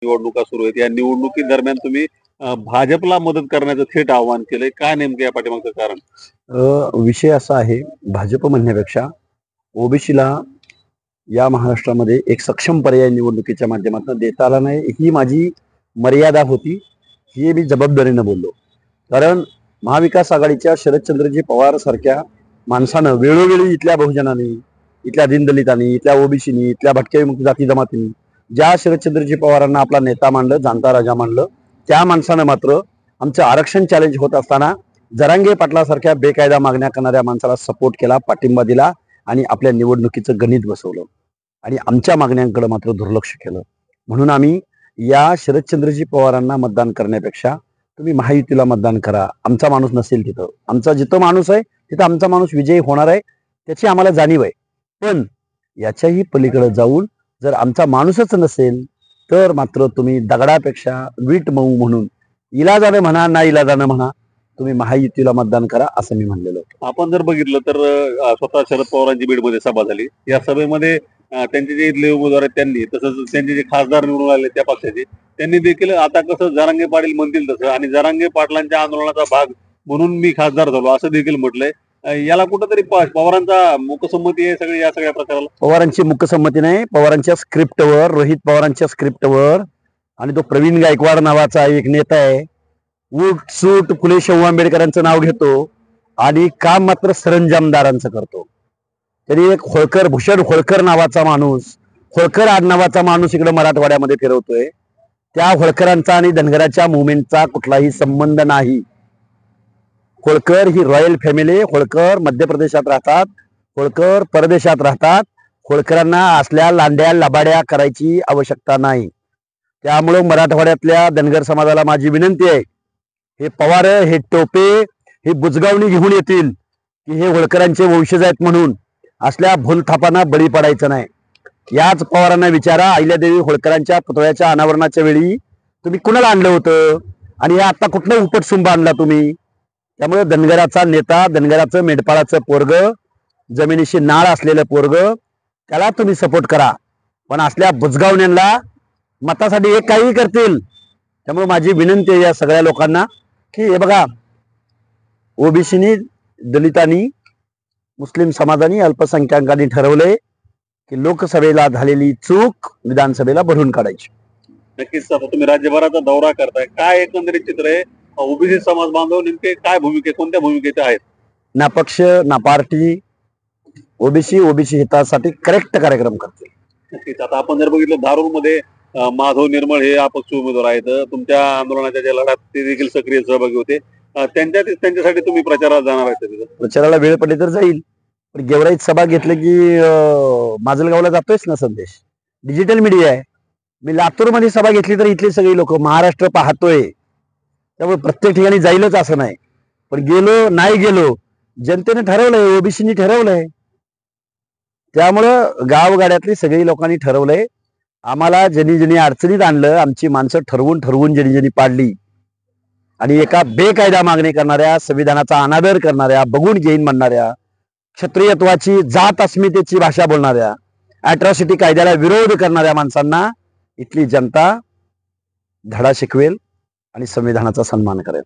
निवडणुका सुरू आहेत. या निवडणुकी दरम्यान तुम्ही भाजपला मदत करण्याचं थेट आव्हान केलंय. काय नेमकं या पाठीमागचं कारण? विषय असा आहे, भाजप म्हणण्यापेक्षा ओबीसीला या महाराष्ट्रामध्ये एक सक्षम पर्याय निवडणुकीच्या माध्यमातून देता आला नाही, ही माझी मर्यादा होती. ही मी जबाबदारीनं बोललो. कारण महाविकास आघाडीच्या शरदचंद्रजी पवार सारख्या माणसानं वेळोवेळी इथल्या बहुजनांनी, इथल्या दीनदलितांनी, इथल्या ओबीसीनी, इथल्या भटक्या विमुक्त जाती जमातींनी ज्या शरदचंद्रजी पवारांना आपला नेता मानलं, जाणता राजा मानलं, त्या माणसानं मात्र आमचं आरक्षण चॅलेंज होत असताना जरांगे पाटलासारख्या बेकायदा मागण्या करणाऱ्या माणसाला सपोर्ट केला, पाठिंबा दिला आणि आपल्या निवडणुकीचं गणित बसवलं आणि आमच्या मागण्यांकडे मात्र दुर्लक्ष केलं. म्हणून आम्ही या शरदचंद्रजी पवारांना मतदान करण्यापेक्षा तुम्ही महायुतीला मतदान करा. आमचा माणूस नसेल तिथं, आमचा जिथं माणूस आहे तिथं आमचा माणूस विजयी होणार आहे, त्याची आम्हाला जाणीव आहे. पण याच्याही पलीकडे जाऊन जर आमचा माणूसच नसेल तर मात्र तुम्ही दगडापेक्षा वीट मऊ म्हणून इलाजानं म्हणा ना इलाजानं म्हणा तुम्ही महायुतीला मतदान करा असं मी म्हणलेलो. आपण जर बघितलं तर स्वतः शरद पवारांची बीडमध्ये सभा झाली. या सभेमध्ये त्यांचे जे इथले उमेदवार आहेत त्यांनी, तसंच त्यांचे जे खासदार निवडून आले त्या पक्षाचे, त्यांनी देखील आता कसं जरांगे पाटील म्हणतील तसं आणि जरांगे पाटलांच्या आंदोलनाचा भाग म्हणून मी खासदार झालो असं देखील म्हटलंय. याला कुठंतरी पवारांचा मुकसंमती आहे सगळी या सगळ्या प्रकाराला? पवारांची मुकसंमती नाही, पवारांच्या स्क्रिप्टवर, रोहित पवारांच्या स्क्रिप्टवर आणि तो प्रवीण गायकवाड नावाचा एक नेता आहे, उठ सूट फुले शाहू आंबेडकरांचं नाव घेतो आणि काम मात्र सरंजामदारांचं करतो. तरी एक होळकर, भूषण होळकर नावाचा माणूस, होळकर आडनावाचा माणूस इकडे मराठवाड्यामध्ये फिरवतोय. त्या होळकरांचा आणि धनगराच्या मुवमेंटचा कुठलाही संबंध नाही. होळकर ही रॉयल फॅमिली, होळकर मध्य प्रदेशात राहतात, होळकर परदेशात राहतात. होळकरांना असल्या लांड्या लबाड्या करायची आवश्यकता नाही. त्यामुळे मराठवाड्यातल्या धनगर समाजाला माझी विनंती आहे, हे पवार, हे टोपे, हे बुजगावणी घेऊन येतील की हे होळकरांचे वंशज आहेत म्हणून असल्या भूलथापांना बळी पडायचं नाही. याच पवारांना विचारा, अहिल्यादेवी होळकरांच्या पुतळ्याच्या अनावरणाच्या वेळी तुम्ही कुणाला आणलं होतं आणि हे आता कुठलं उपटसुंब आणला तुम्ही? त्यामुळे धनगराचा नेता, धनगराचं मेंढपाळाचं पोरग, जमिनीशी नाळ असलेलं पोरग, त्याला तुम्ही सपोर्ट करा. पण असल्या बुजगावण्यांना मतासाठी एक काही करतील. त्यामुळे माझी विनंती आहे या सगळ्या लोकांना की हे बघा, ओबीसीनी, दलितांनी, मुस्लिम समाजाने, अल्पसंख्याकांनी ठरवलंय की लोकसभेला झालेली चूक विधानसभेला भरून काढायची. नक्कीच. आता तुम्ही राज्यभराचा दौरा करताय, काय एकंदरीत चित्र आहे? ओबीसी समाज बांधव नेमके काय भूमिके, कोणत्या भूमिकेचे आहेत? ना पक्ष ना पार्टी, ओबीसी हितासाठी करेक्ट कार्यक्रम करते. नक्कीच. आता आपण जर बघितलं धारूरमध्ये माधव निर्मळ हे अपक्ष उमेदवार आहेत. तुमच्या आंदोलनाच्या ज्या लढ्यात ते देखील सक्रिय सहभागी होते. त्यांच्यासाठी तुम्ही प्रचाराला जाणार आहेत तिथं? प्रचाराला वेळ पडली तर जाईल, पण गेवराईत सभा घेतलं की माजलगावला जातोयच ना संदेश. डिजिटल मीडिया आहे. मी लातूरमध्ये सभा घेतली तर इथले सगळे लोक, महाराष्ट्र पाहतोय. त्यामुळे प्रत्येक ठिकाणी जाईलच असं नाही, पण गेलो नाही गेलो, जनतेने ठरवलंय, ओबीसीनी ठरवलंय. त्यामुळं गावगाड्यातली सगळी लोकांनी ठरवलंय. आम्हाला ज्यांनी ज्यांनी अडचणीत आणलं, आमची माणसं ठरवून ठरवून ज्यांनी ज्यांनी पाडली आणि एका बेकायदा मागणी करणाऱ्या, संविधानाचा अनादर करणाऱ्या, बघून घेईन म्हणणाऱ्या, क्षत्रियत्वाची, जात अस्मितेची भाषा बोलणाऱ्या, अॅट्रॉसिटी कायद्याला विरोध करणाऱ्या माणसांना इथली जनता धडा शिकवेल आणि संविधानाचा सन्मान करेल.